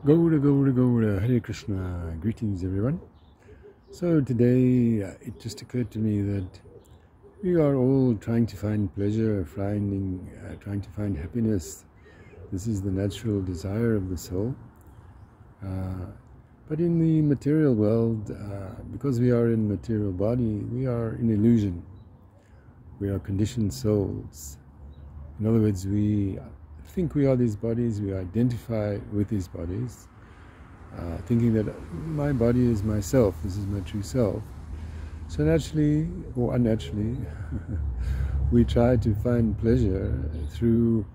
Gaura Gaura Gaura, Hare Krishna, greetings everyone. So today it just occurred to me that we are all trying to find pleasure, trying to find happiness. This is the natural desire of the soul. But in the material world, because we are in material body, we are in illusion. We are conditioned souls. In other words, we think we are these bodies, we identify with these bodies, thinking that my body is myself, this is my true self. So naturally or unnaturally, we try to find pleasure through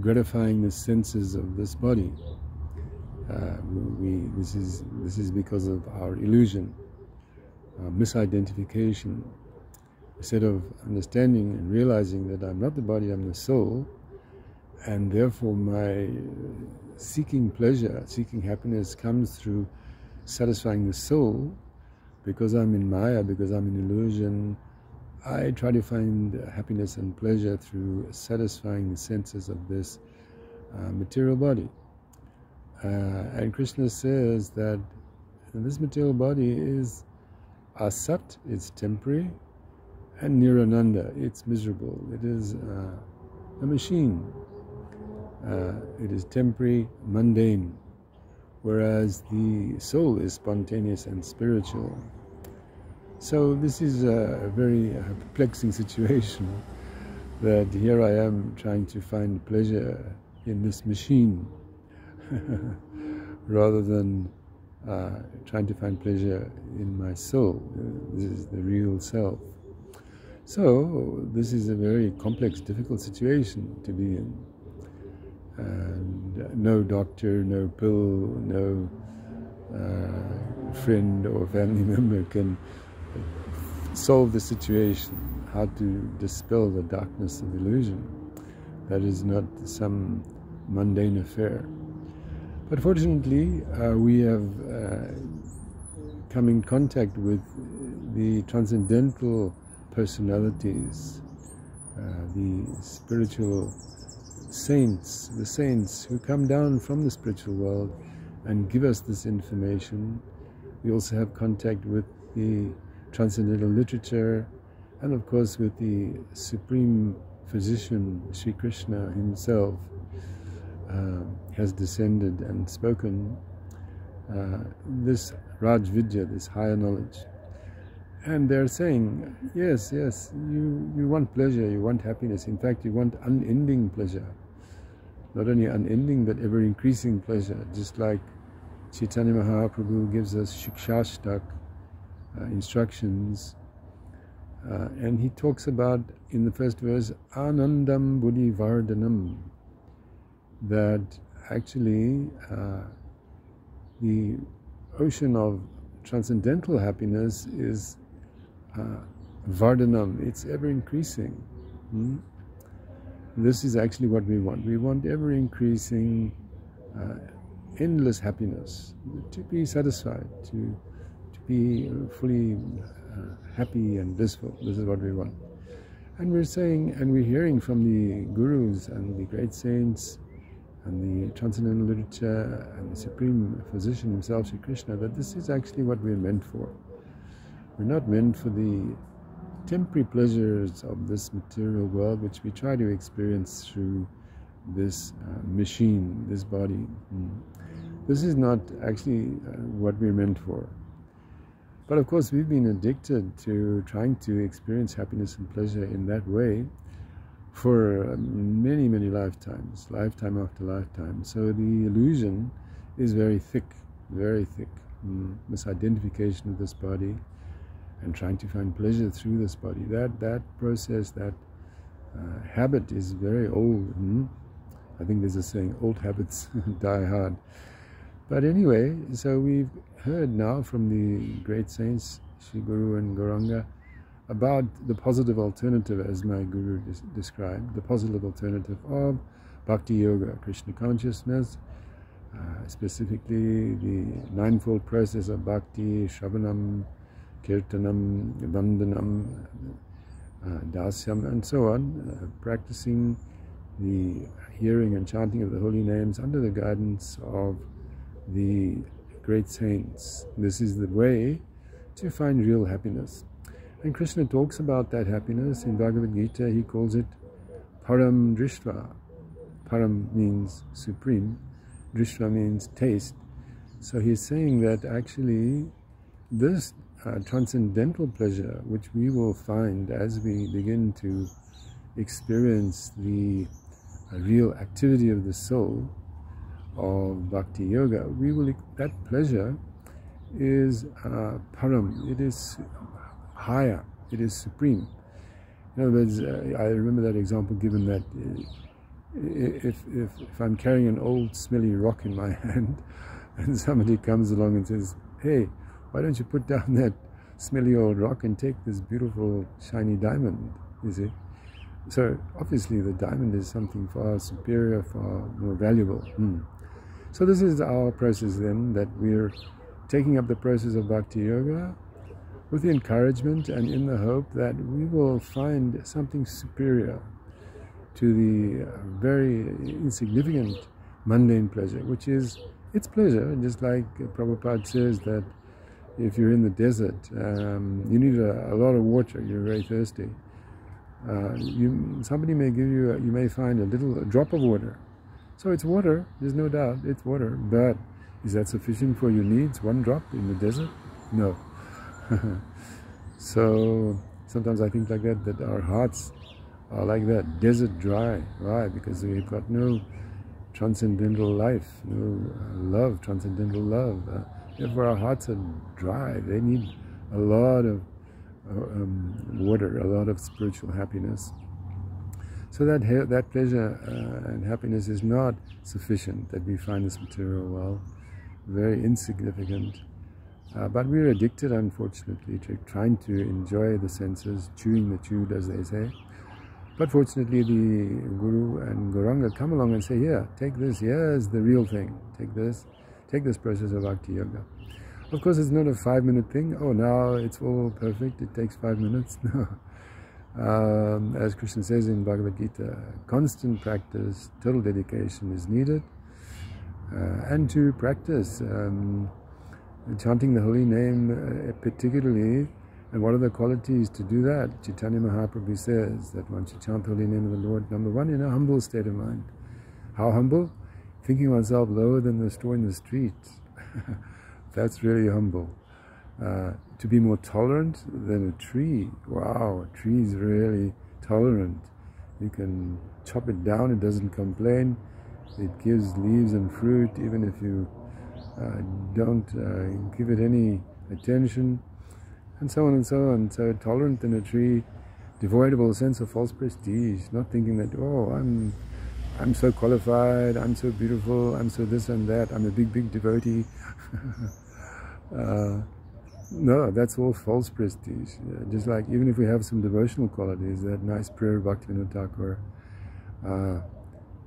gratifying the senses of this body. This is because of our illusion, misidentification. Instead of understanding and realizing that I'm not the body, I'm the soul, and therefore my seeking pleasure, seeking happiness comes through satisfying the soul. Because I'm in Maya, because I'm in illusion, I try to find happiness and pleasure through satisfying the senses of this material body. And Krishna says that this material body is asat, it's temporary, and nirananda, it's miserable. It is a machine. It is temporary, mundane, whereas the soul is spontaneous and spiritual. So this is a very perplexing situation, that here I am trying to find pleasure in this machine rather than trying to find pleasure in my soul. This is the real self. So this is a very complex, difficult situation to be in. And no doctor, no pill, no friend or family member can solve the situation, how to dispel the darkness of illusion. That is not some mundane affair. But fortunately, we have come in contact with the transcendental personalities, the spiritual saints, the saints who come down from the spiritual world and give us this information. We also have contact with the transcendental literature, and of course with the supreme physician, Sri Krishna himself, has descended and spoken this Raj Vidya, this higher knowledge. And they're saying, yes, you want pleasure, you want happiness. In fact, you want unending pleasure. Not only unending, but ever-increasing pleasure. Just like Chaitanya Mahaprabhu gives us Shikshashtak instructions. And he talks about, in the first verse, Anandam Buddhi Vardhanam. That actually the ocean of transcendental happiness is Vardhanam, it's ever increasing. This is actually what we want. We want ever increasing, endless happiness, to be satisfied, to be fully happy and blissful. This is what we want. And we're saying, and we're hearing from the gurus and the great saints and the transcendental literature and the supreme physician himself, Sri Krishna, that this is actually what we're meant for. We're not meant for the temporary pleasures of this material world, which we try to experience through this machine, this body. This is not actually what we're meant for. But of course, we've been addicted to trying to experience happiness and pleasure in that way for many, many lifetimes, lifetime after lifetime. So the illusion is very thick, misidentification of this body, and trying to find pleasure through this body. That process, that habit is very old. I think there's a saying, old habits die hard. But anyway, so we've heard now from the great saints, Sri Guru and Gauranga, about the positive alternative, as my Guru described, the positive alternative of Bhakti Yoga, Krishna consciousness, specifically the ninefold process of Bhakti, Shravanam, Kirtanam, Vandanam, Dasyam, and so on, practicing the hearing and chanting of the holy names under the guidance of the great saints. This is the way to find real happiness. And Krishna talks about that happiness in Bhagavad Gita. He calls it param drishtva. Param means supreme, drishtva means taste. So he's saying that actually this transcendental pleasure, which we will find as we begin to experience the real activity of the soul of bhakti yoga, that pleasure is param. It is higher. It is supreme. In other words, I remember that example given that if I'm carrying an old smelly rock in my hand, and somebody comes along and says, "Hey, why don't you put down that smelly old rock and take this beautiful shiny diamond?" You see? So obviously the diamond is something far superior, far more valuable. So this is our process then, that we're taking up the process of bhakti yoga with the encouragement and in the hope that we will find something superior to the very insignificant mundane pleasure, which is its pleasure. Just like Prabhupada says that if you're in the desert, you need a lot of water, you're very thirsty. Somebody may give you, you may find a drop of water. So it's water, there's no doubt, it's water, but is that sufficient for your needs? One drop in the desert? No. So sometimes I think like that our hearts are like that, desert dry. Why? Because we've got no transcendental life, no love, transcendental love. Therefore our hearts are dry. They need a lot of water, a lot of spiritual happiness. So that pleasure and happiness is not sufficient, that we find this material world very insignificant. But we're addicted, unfortunately, to trying to enjoy the senses, chewing the chewed, as they say. But fortunately, the Guru and Gauranga come along and say, "Here, take this, here's the real thing. Take this process of Bhakti Yoga." Of course, it's not a 5-minute thing. Oh, now it's all perfect, it takes 5 minutes. No. As Krishna says in Bhagavad Gita, constant practice, total dedication is needed. And to practice chanting the holy name particularly, and what are the qualities to do that? Chaitanya Mahaprabhu says that one should chant the holy name of the Lord, number one, in a humble state of mind. How humble? Thinking oneself lower than the straw in the street. That's really humble. To be more tolerant than a tree. Wow, a tree is really tolerant. You can chop it down, it doesn't complain. It gives leaves and fruit even if you don't give it any attention, and so on and so on. So tolerant than a tree, devoid of all sense of false prestige, not thinking that, oh, I'm so qualified, I'm so beautiful, I'm so this and that, I'm a big devotee. No, that's all false prestige. Just like even if we have some devotional qualities, that nice prayer of Bhaktivinoda Thakur,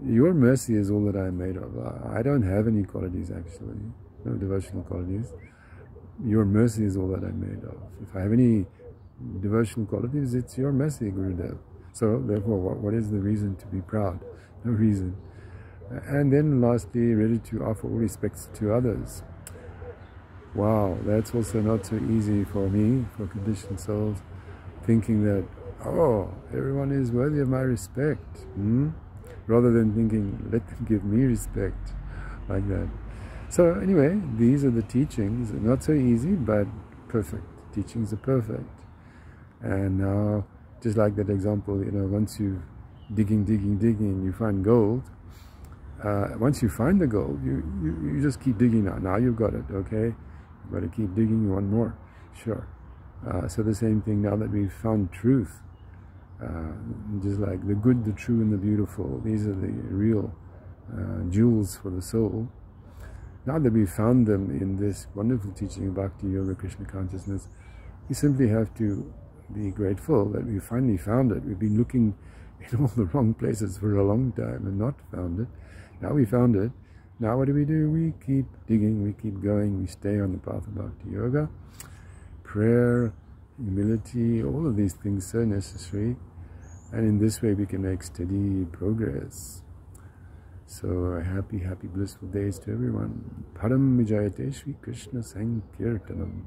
your mercy is all that I am made of. I don't have any qualities actually, no devotional qualities. Your mercy is all that I'm made of. If I have any devotional qualities, it's your mercy, Gurudev. So therefore, what is the reason to be proud? No reason. And then lastly, ready to offer all respects to others. Wow, that's also not so easy for me, for conditioned souls, thinking that, oh, everyone is worthy of my respect. Rather than thinking, let them give me respect, like that. So anyway, these are the teachings. Not so easy, but perfect. Teachings are perfect. And now, just like that example, once you digging, you find gold. Once you find the gold, you just keep digging now. Now you've got it, okay? You've got to keep digging, you want more. Sure. So the same thing now that we've found truth. Just like the good, the true, and the beautiful. These are the real jewels for the soul. Now that we've found them in this wonderful teaching of Bhakti Yoga, Krishna consciousness, we simply have to be grateful that we finally found it. We've been looking in all the wrong places for a long time and not found it. Now we found it. Now what do? We keep digging, we keep going, we stay on the path of Bhakti Yoga. Prayer, humility, all of these things so necessary. And in this way we can make steady progress. So happy blissful days to everyone. Param vijayate Shri Krishna Sankirtanam.